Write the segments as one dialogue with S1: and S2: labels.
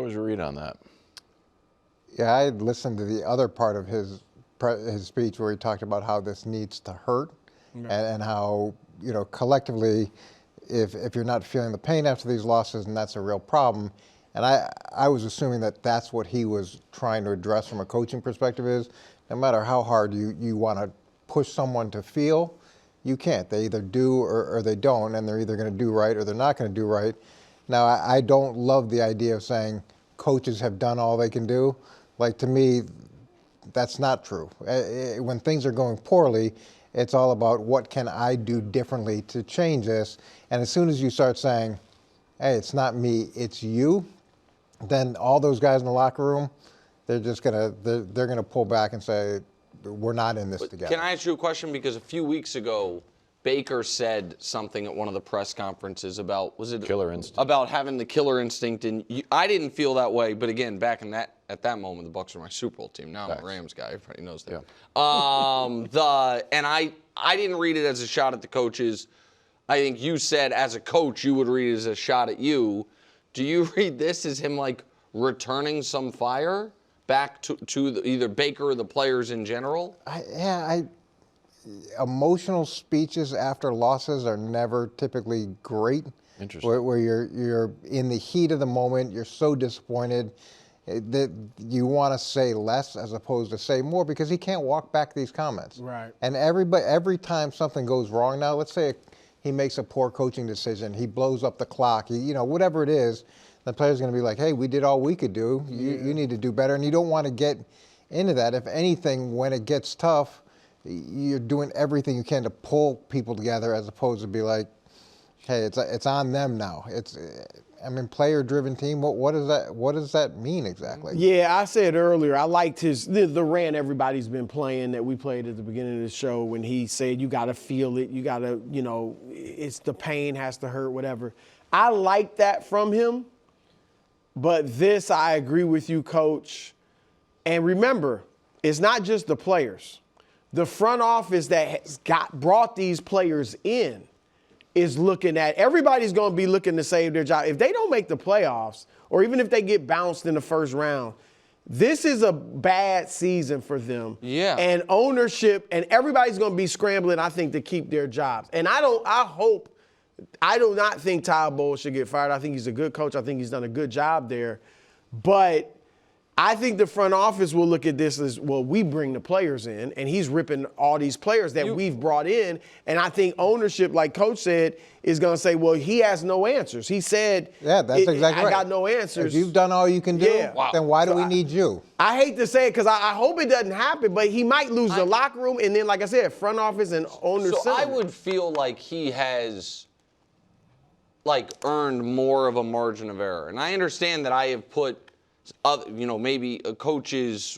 S1: was your read on that?
S2: Yeah, I listened to the other part of his speech where he talked about how this needs to hurt, and how, you know, collectively, if you're not feeling the pain after these losses, and that's a real problem. And I was assuming that that's what he was trying to address from a coaching perspective is, no matter how hard you want to push someone to feel, you can't. They either do or they don't, and they're either going to do right or they're not going to do right. Now, I don't love the idea of saying coaches have done all they can do. Like, to me, that's not true. When things are going poorly, it's all about what can I do differently to change this. And as soon as you start saying, hey, it's not me, it's you, then all those guys in the locker room, they're just they're gonna pull back and say, we're not in this together.
S3: Can I ask you a question? Because a few weeks ago, Baker said something at one of the press conferences about, was it
S1: killer instinct?
S3: About having the killer instinct, and I didn't feel that way. But again, back in at that moment, the Bucs were my Super Bowl team. Now I'm a Rams guy. Everybody knows that.
S1: Yeah.
S3: And I didn't read it as a shot at the coaches. I think you said as a coach you would read it as a shot at you. Do you read this as him like returning some fire back to either Baker or the players in general?
S2: Emotional speeches after losses are never typically great.
S1: Interesting.
S2: Where you're in the heat of the moment, you're so disappointed that you want to say less as opposed to say more, because he can't walk back these comments.
S4: Right.
S2: And every time something goes wrong now, let's say he makes a poor coaching decision, he blows up the clock, whatever it is, the player's going to be like, hey, we did all we could do. You need to do better. And you don't want to get into that. If anything, when it gets tough, you're doing everything you can to pull people together, as opposed to be like, hey, it's on them now. Player-driven team. What does that mean exactly?
S4: Yeah, I said earlier, I liked the rant everybody's been playing that we played at the beginning of the show when he said you got to feel it, you got to, it's the pain has to hurt, whatever. I like that from him, but this, I agree with you, Coach. And remember, it's not just the players. The front office that has brought these players in is looking at, everybody's going to be looking to save their job. If they don't make the playoffs, or even if they get bounced in the first round, this is a bad season for them.
S3: Yeah.
S4: And ownership, and everybody's going to be scrambling, I think, to keep their jobs. And I do not think Todd Bowles should get fired. I think he's a good coach. I think he's done a good job there. But I think the front office will look at this as, well, we bring the players in, and he's ripping all these players that we've brought in. And I think ownership, like Coach said, is going to say, well, he has no answers. He said,
S2: yeah, that's exactly right.
S4: I got no answers.
S2: If you've done all you can do, then why do we need you?
S4: I hate to say it because I hope it doesn't happen, but he might lose the locker room, and then, like I said, front office and owner.
S3: So I would feel like he has earned more of a margin of error. And I understand that I have put maybe coaches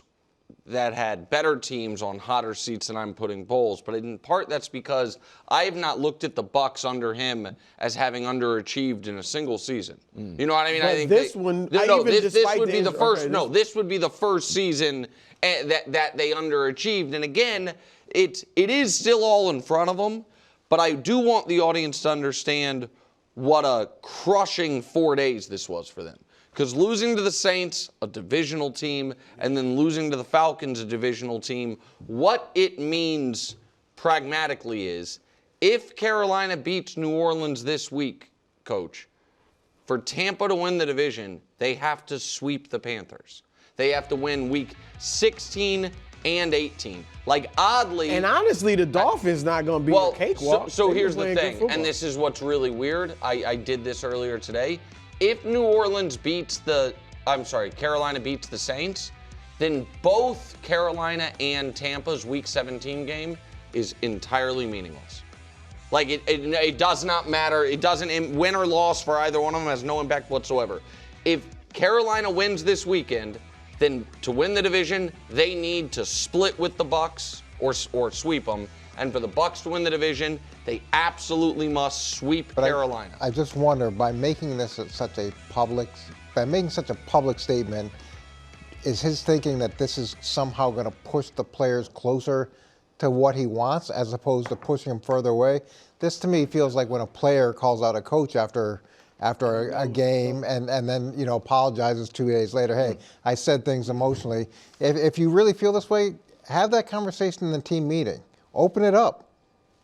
S3: that had better teams on hotter seats than I'm putting Bowles, but in part that's because I have not looked at the Bucs under him as having underachieved in a single season. You know what I mean?
S4: But
S3: I think
S4: this would be the first.
S3: This would be the first season that they underachieved. And again, it is still all in front of them, but I do want the audience to understand what a crushing 4 days this was for them. Because losing to the Saints, a divisional team, and then losing to the Falcons, a divisional team, what it means pragmatically is if Carolina beats New Orleans this week, Coach, for Tampa to win the division, they have to sweep the Panthers. They have to win week 16 and 18. Oddly.
S4: And honestly, the Dolphins not going to be a cakewalk.
S3: So here's the thing, and this is what's really weird. I did this earlier today. If Carolina beats the Saints, then both Carolina and Tampa's Week 17 game is entirely meaningless. It does not matter. It doesn't win or loss for either one of them has no impact whatsoever. If Carolina wins this weekend, then to win the division, they need to split with the Bucs or sweep them. And for the Bucs to win the division, they absolutely must sweep Carolina.
S2: I just wonder, by making such a public statement, is his thinking that this is somehow going to push the players closer to what he wants as opposed to pushing them further away? This to me feels like when a player calls out a coach after after a game and then, apologizes 2 days later. Hey, I said things emotionally. If you really feel this way, have that conversation in the team meeting. Open it up.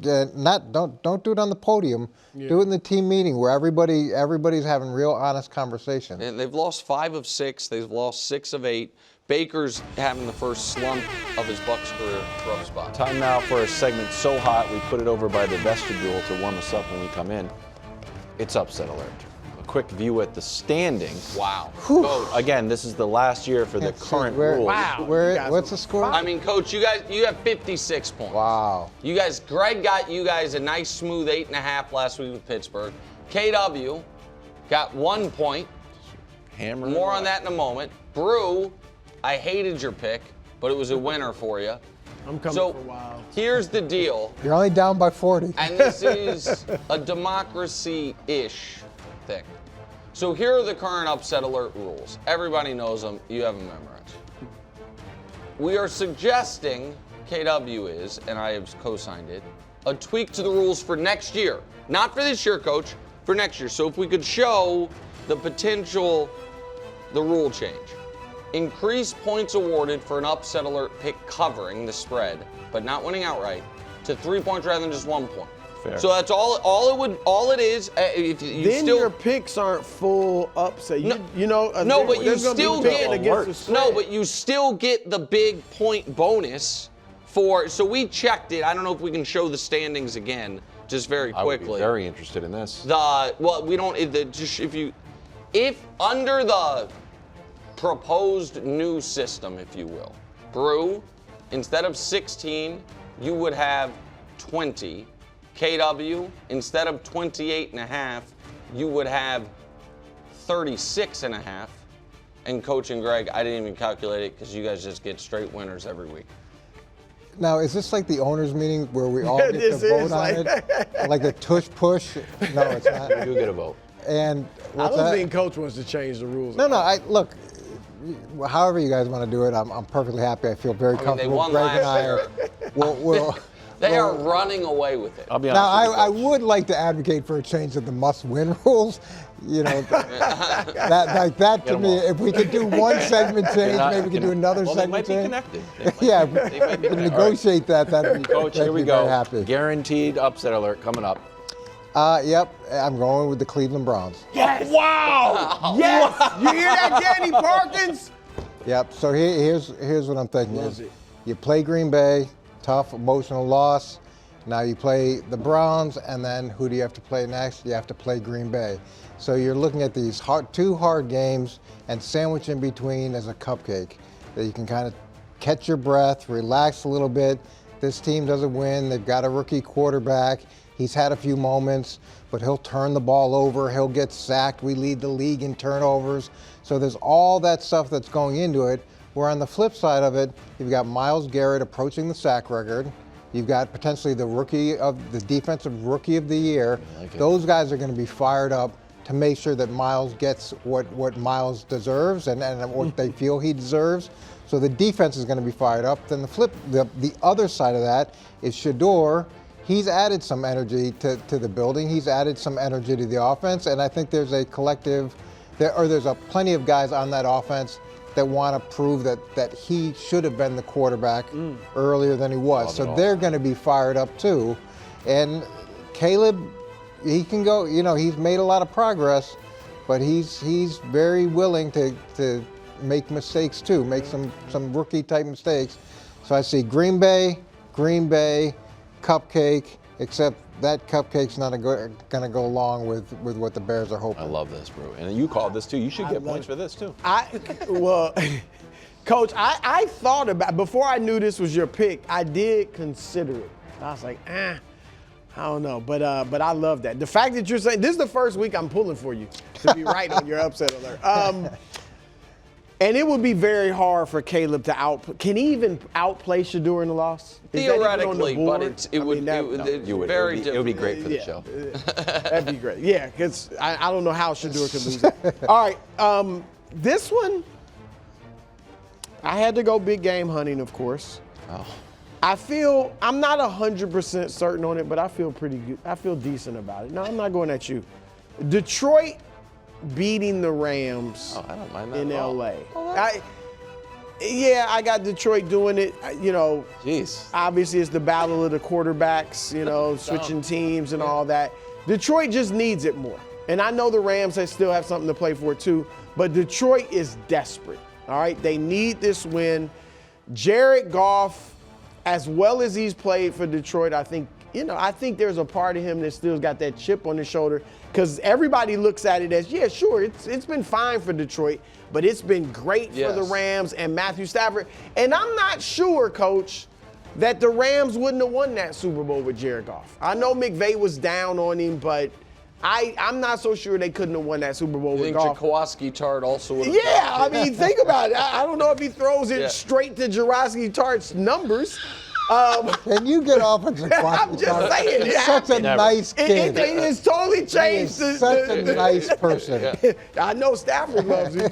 S2: Don't do it on the podium. Yeah. Do it in the team meeting where everybody's having real honest conversation.
S3: And they've lost 5 of 6. They've lost 6 of 8. Baker's having the first slump of his Bucs career. Rough spot.
S1: Time now for a segment so hot we put it over by the vestibule to warm us up when we come in. It's upset alert. A quick view at the standings.
S3: Wow.
S1: Again, this is the last year for the current rules.
S4: Wow.
S2: What's the score?
S3: I mean, Coach, you have 56 points.
S2: Wow.
S3: Greg got you guys a nice smooth 8.5 last week with Pittsburgh. KW got 1 point.
S1: Hammer.
S3: More on that in a moment. Brew, I hated your pick, but it was a winner for you.
S4: I'm coming for a while.
S3: Here's the deal.
S2: You're only down by 40.
S3: And this is a democracy-ish thing. So here are the current upset alert rules. Everybody knows them. You have them memorized. We are suggesting, KW is, and I have co-signed it, a tweak to the rules for next year. Not for this year, Coach, for next year. So if we could show the potential, the rule change. Increase points awarded for an upset alert pick covering the spread, but not winning outright, to 3 points rather than just 1 point.
S1: Fair.
S3: So that's all it is. If you
S4: then
S3: still,
S4: your picks aren't full upset.
S3: No, but you still get the big point bonus for. So we checked it. I don't know if we can show the standings again, just very quickly.
S1: I would be very interested in this.
S3: We don't. If under the proposed new system, if you will, Brew, instead of 16, you would have 20. KW, instead of 28.5, you would have 36.5. And Coach and Greg, I didn't even calculate it because you guys just get straight winners every week.
S2: Now, is this like the owners' meeting where we all get to vote on it? Like the tush push? No, it's not.
S1: You do get a vote.
S2: And
S4: I don't think Coach wants to change the rules.
S2: No. Look. However you guys want to do it, I'm perfectly happy. I feel very comfortable.
S3: They won
S2: Greg and
S3: last year. They are running away with it.
S1: I'll be honest with you,
S2: I would like to advocate for a change of the must-win rules. That to me, if we could do one segment change, maybe we could do another segment change.
S1: They might be connected.
S2: Yeah, if we can negotiate that, that'd be
S1: Coach, here we
S2: very
S1: go.
S2: happy.
S1: Guaranteed upset alert coming up.
S2: Yep, I'm going with the Cleveland Browns.
S4: Yes! Wow! Yes! You hear that, Danny Parkins?
S2: Yep, so here's what I'm thinking is you play Green Bay, tough, emotional loss. Now you play the Browns, and then who do you have to play next? You have to play Green Bay. So you're looking at these two hard games, and sandwich in between as a cupcake that you can kind of catch your breath, relax a little bit. This team doesn't win. They've got a rookie quarterback. He's had a few moments, but he'll turn the ball over. He'll get sacked. We lead the league in turnovers. So there's all that stuff that's going into it. Where on the flip side of it, you've got Myles Garrett approaching the sack record. You've got potentially the defensive rookie of the year. Those guys are going to be fired up to make sure that Myles gets what Myles deserves and what they feel he deserves. So the defense is going to be fired up. Then the other side of that is Shador. He's added some energy to the building. He's added some energy to the offense, and I think there's a collective, there's plenty of guys on that offense that want to prove that he should have been the quarterback earlier than he was. So they're going to be fired up too. And Caleb, he can go. He's made a lot of progress, but he's very willing to make mistakes too, make some rookie type mistakes. So I see Green Bay. Cupcake, except that cupcake's not going to go along with what the Bears are hoping.
S1: I love this, bro. And you called this too. You should get points for this too.
S4: Coach, I thought about, before I knew this was your pick, I did consider it. I was like, I don't know, but I love that. The fact that you're saying, this is the first week I'm pulling for you to be right on your upset alert. And it would be very hard for Caleb to can he even outplay Shador in the loss?
S3: Theoretically, but it would be
S1: great for the show.
S4: That'd be great. Yeah, because I don't know how Shador could lose that. All right, this one, I had to go big game hunting, of course.
S1: Oh.
S4: I'm not 100% certain on it, but I feel pretty good. I feel decent about it. No, I'm not going at you. Detroit beating the Rams
S1: Oh, I don't mind that
S4: in
S1: at all.
S4: LA. I got Detroit doing it. You know,
S1: Jeez.
S4: obviously it's the battle of the quarterbacks, you know, switching teams and all that. Detroit just needs it more. And I know the Rams, they still have something to play for too, but Detroit is desperate, all right? They need this win. Jared Goff, as well as he's played for Detroit, I think there's a part of him that still got that chip on his shoulder because everybody looks at it as, yeah, sure, it's been fine for Detroit, but it's been great for the Rams and Matthew Stafford. And I'm not sure, Coach, that the Rams wouldn't have won that Super Bowl with Jared Goff. I know McVay was down on him, but I'm not so sure they couldn't have won that Super Bowl with Goff.
S3: Jaworski Tart also would have
S4: Yeah, I mean, think about it. I don't know if he throws it straight to Jaworski Tart's numbers.
S2: Can you get off of
S4: I'm just saying,
S2: He's such a nice kid.
S4: It's totally
S2: He's
S4: changed.
S2: such a nice person.
S4: I know Stafford loves him.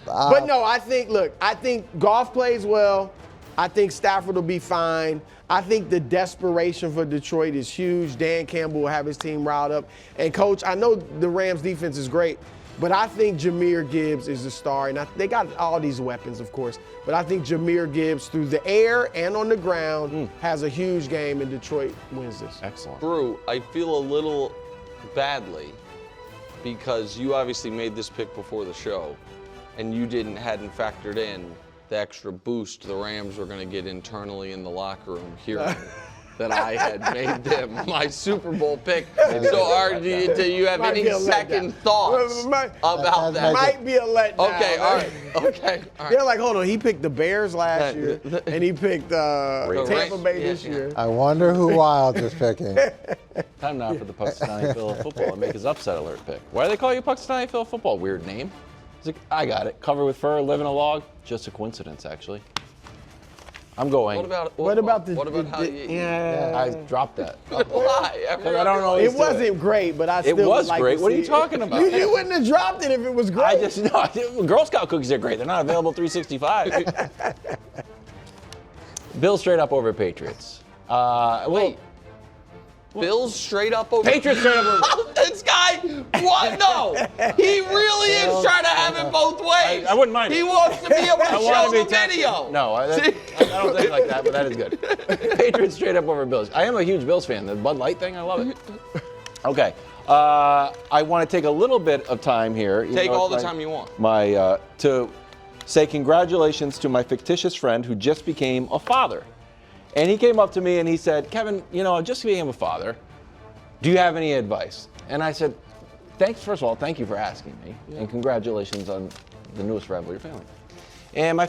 S4: But no, I think Goff plays well. I think Stafford will be fine. I think the desperation for Detroit is huge. Dan Campbell will have his team riled up. And, Coach, I know the Rams' defense is great, but I think Jahmyr Gibbs is the star. And they got all these weapons, of course. But I think Jahmyr Gibbs, through the air and on the ground, has a huge game, and Detroit wins this.
S1: Excellent.
S3: Brew, I feel a little badly because you obviously made this pick before the show, and you hadn't factored in the extra boost the Rams were going to get internally in the locker room hearing that I had made them my Super Bowl pick. So do you have any second thoughts about that?
S4: Might be a letdown.
S3: Okay, all right. Okay, all right.
S4: They're like, hold on, he picked the Bears last year, and he picked Tampa Bay this year.
S2: I wonder who Wilds is picking.
S1: Time now for the Puxatawny-Phil football and make his upset alert pick. Why do they call you Puxatawny-Phil football? Weird name. He's like, I got it. Covered with fur, live in a log. Just a coincidence, actually. I'm going.
S4: What about
S3: how you?
S4: Yeah.
S1: I dropped that.
S3: Why?
S1: I don't know.
S4: It wasn't great, but I still
S1: It was
S4: would like
S1: great.
S4: to
S1: What are
S4: see
S1: you
S4: it.
S1: talking about?
S4: You wouldn't have dropped it if it was great.
S1: I just no. Girl Scout cookies are great. They're not available 365. Bills straight up over Patriots.
S3: Wait. Bills straight up over
S1: Patriots straight up over.
S3: This guy, what? No, he really is trying to have it both ways.
S1: I wouldn't mind it.
S3: He wants to be able to show the video.
S1: No, I don't think like that, but that is good. Patriots straight up over Bills. I am a huge Bills fan. The Bud Light thing, I love it. Okay, I want to take a little bit of time here.
S3: Take all the time you want.
S1: To say congratulations to my fictitious friend who just became a father. And he came up to me and he said, Kevin, I just became a father. Do you have any advice? And I said, first of all, thank you for asking me. Yeah. And congratulations on the newest rival of your family. And I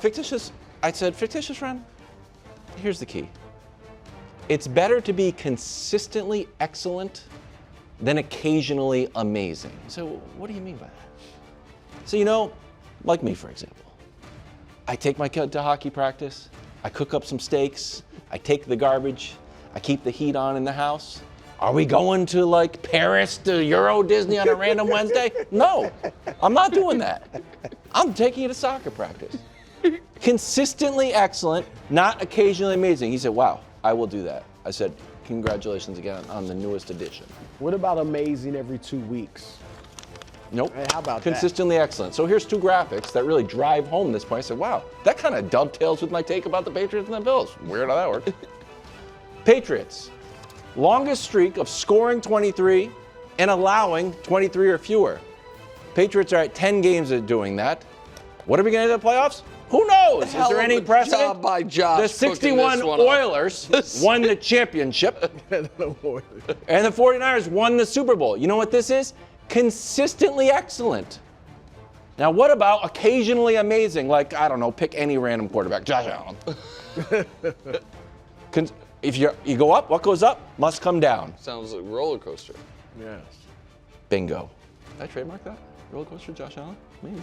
S1: said, fictitious friend, here's the key. It's better to be consistently excellent than occasionally amazing. So what do you mean by that? So, like me, for example, I take my kid to hockey practice. I cook up some steaks. I take the garbage. I keep the heat on in the house. Are we going to Paris to Euro Disney on a random Wednesday? No, I'm not doing that. I'm taking you to soccer practice. Consistently excellent, not occasionally amazing. He said, wow, I will do that. I said, congratulations again on the newest edition.
S4: What about amazing every 2 weeks?
S1: Nope.
S4: Hey, how about
S1: Consistently excellent. So here's two graphics that really drive home this point. I said, wow, that kind of dovetails with my take about the Patriots and the Bills. Weird how that works. Patriots, longest streak of scoring 23 and allowing 23 or fewer. Patriots are at 10 games of doing that. What are we going to do in the playoffs? Who knows? Is there any precedent?
S3: Job by Josh
S1: the 61 Oilers won the championship, and the 49ers won the Super Bowl. You know what this is? Consistently excellent. Now, what about occasionally amazing? I don't know, pick any random quarterback. Josh Allen. If you go up, what goes up must come down.
S3: Sounds like a roller coaster.
S4: Yes.
S1: Bingo. Did I trademark that? Roller coaster, Josh Allen? Maybe.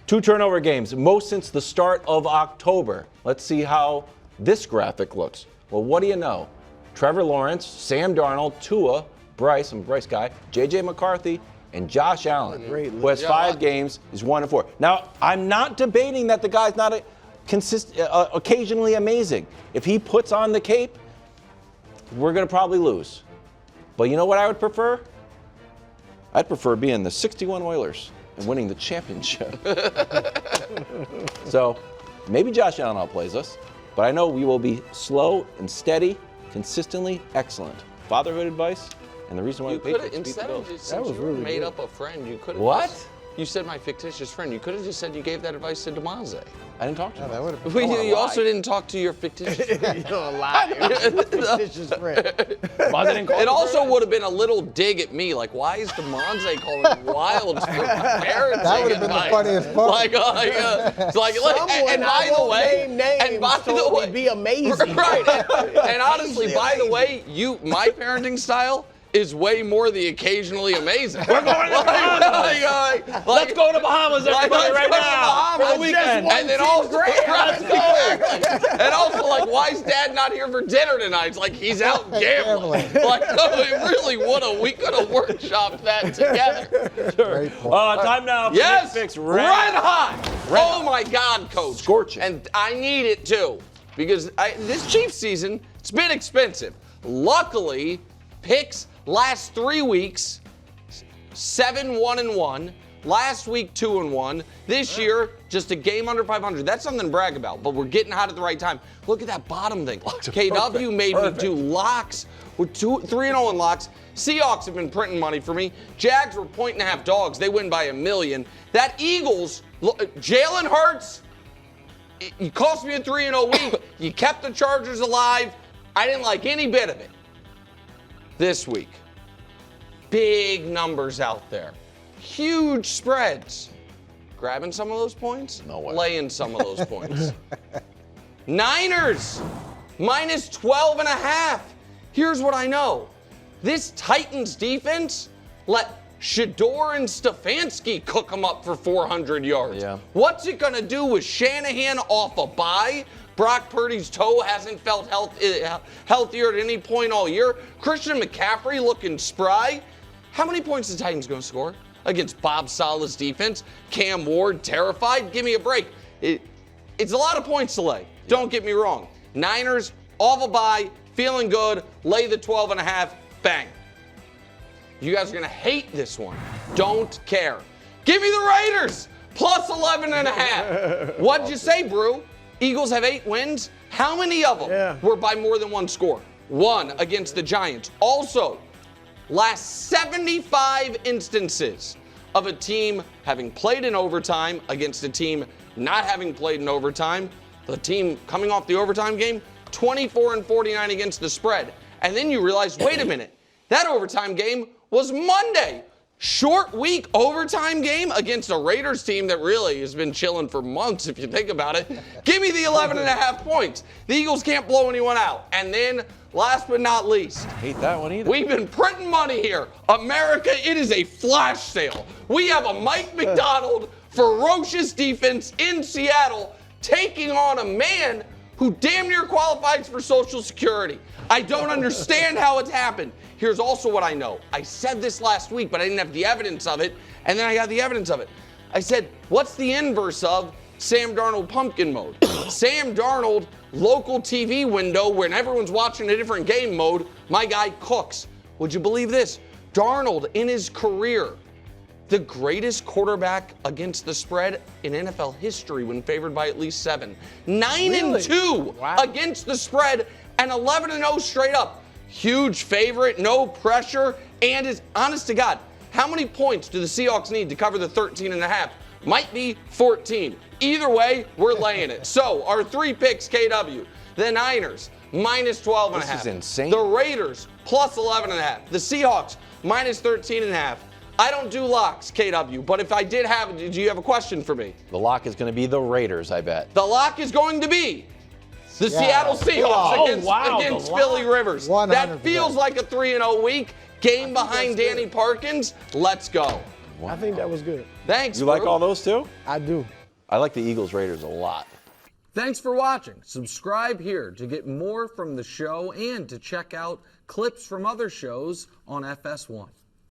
S1: 2 turnover games, most since the start of October. Let's see how this graphic looks. Well, what do you know? Trevor Lawrence, Sam Darnold, Tua, Bryce, I'm a Bryce guy, J.J. McCarthy, and Josh Allen, who has 5 games, is 1-4. Now, I'm not debating that the guy's not occasionally amazing. If he puts on the cape, we're going to probably lose. But you know what I would prefer? I'd prefer being the 61 Oilers and winning the championship. So maybe Josh Allen outplays us, but I know we will be slow and steady, consistently excellent. Fatherhood advice, and the reason why
S3: You
S1: the
S3: could have,
S1: Patriots beat the
S3: instead of
S1: Bills.
S3: just, since you
S4: really
S3: made
S4: good.
S3: up a friend, you could have.
S1: What?
S3: You said my fictitious friend. You could have just said you gave that advice to DeMonze.
S1: I didn't talk to
S2: Yeah,
S1: him.
S2: that would have
S3: Well,
S1: wanna
S3: you
S1: lie.
S3: also didn't talk to your fictitious friend.
S4: You don't lie. Fictitious friend.
S3: It also would have been a little dig at me, like, why is DeMonze calling wild for parenting
S2: That would have been the
S3: advice?
S2: funniest part.
S3: It's like,
S4: Someone,
S3: and by
S4: I
S3: the
S4: won't
S3: way,
S4: name names,
S3: and by the
S4: told me
S3: way,
S4: be amazing.
S3: right? And honestly, by the way, my parenting style is way more the occasionally amazing. We're going to the Bahamas.
S1: Let's go to Bahamas, everybody, right now.
S3: For
S1: the weekend.
S3: And then also, exactly. And also, like, why is Dad not here for dinner tonight? It's like he's out gambling. Like, no, we could have workshopped that together.
S2: Great point.
S1: Time now for
S3: Yes,
S1: Nick Fix
S3: red hot. Oh my God, Coach.
S1: Scorching.
S3: And I need it too, because this Chiefs season, it's been expensive. Luckily, picks last 3 weeks, 7-1-1. Last week, 2-1. This year, just a game under 500. That's something to brag about, but we're getting hot at the right time. Look at that bottom thing. KW made me do locks. We're 3-0 in locks. Seahawks have been printing money for me. Jags were 1.5 dogs. They win by $1 million. That Eagles, Jalen Hurts, it cost me a 3-0 week. You kept the Chargers alive. I didn't like any bit of it. This week, big numbers out there. Huge spreads. Grabbing some of those points?
S1: No way.
S3: Laying some of those points. Niners, minus 12.5. Here's what I know. This Titans defense let Shador and Stefanski cook them up for 400 yards.
S1: Yeah.
S3: What's it going to do with Shanahan off a bye? Brock Purdy's toe hasn't felt healthier at any point all year. Christian McCaffrey looking spry. How many points is the Titans going to score against Bob Saleh's defense? Cam Ward terrified? Give me a break. It's a lot of points to lay. Don't get me wrong. Niners, off a bye, feeling good, lay the 12.5, bang. You guys are going to hate this one. Don't care. Give me the Raiders, plus 11.5. What'd you say, Brew? Eagles have 8 wins. How many of them were by more than one score? 1 against the Giants. Also, last 75 instances of a team having played in overtime against a team not having played in overtime, the team coming off the overtime game, 24-49 against the spread. And then you realize, wait a minute, that overtime game was Monday. Short week overtime game against a Raiders team that really has been chilling for months, if you think about it. Give me the 11.5 points. The Eagles can't blow anyone out. And then, last but not least,
S1: Hate that one either.
S3: we've been printing money here. America, it is a flash sale. We have a Mike McDonald ferocious defense in Seattle taking on a man who damn near qualifies for Social Security. I don't understand how it's happened. Here's also what I know. I said this last week, but I didn't have the evidence of it, and then I got the evidence of it. I said, what's the inverse of Sam Darnold pumpkin mode? Sam Darnold, local TV window when everyone's watching a different game mode, my guy cooks. Would you believe this? Darnold, in his career, the greatest quarterback against the spread in NFL history when favored by at least 7. 9-2 against the spread and 11-0 straight up. Huge favorite, no pressure, and is honest to God, how many points do the Seahawks need to cover the 13.5? Might be 14. Either way, we're laying it. So our 3 picks, KW, the Niners, minus 12.5.
S1: This is insane.
S3: The Raiders, plus 11.5. The Seahawks, minus 13.5. I don't do locks, KW, but if I did have, do you have a question for me?
S1: The lock is going to be the Raiders, I bet.
S3: The lock is going to be the Seattle Seahawks against Philly Rivers.
S2: 100%.
S3: That feels like a 3-0 week. Game behind Danny Parkins. Let's go.
S4: I think that was good.
S3: Thanks,
S1: You like
S3: bro.
S1: all those too?
S4: I do.
S1: I like the Eagles Raiders a lot.
S3: Thanks for watching. Subscribe here to get more from the show and to check out clips from other shows on FS1.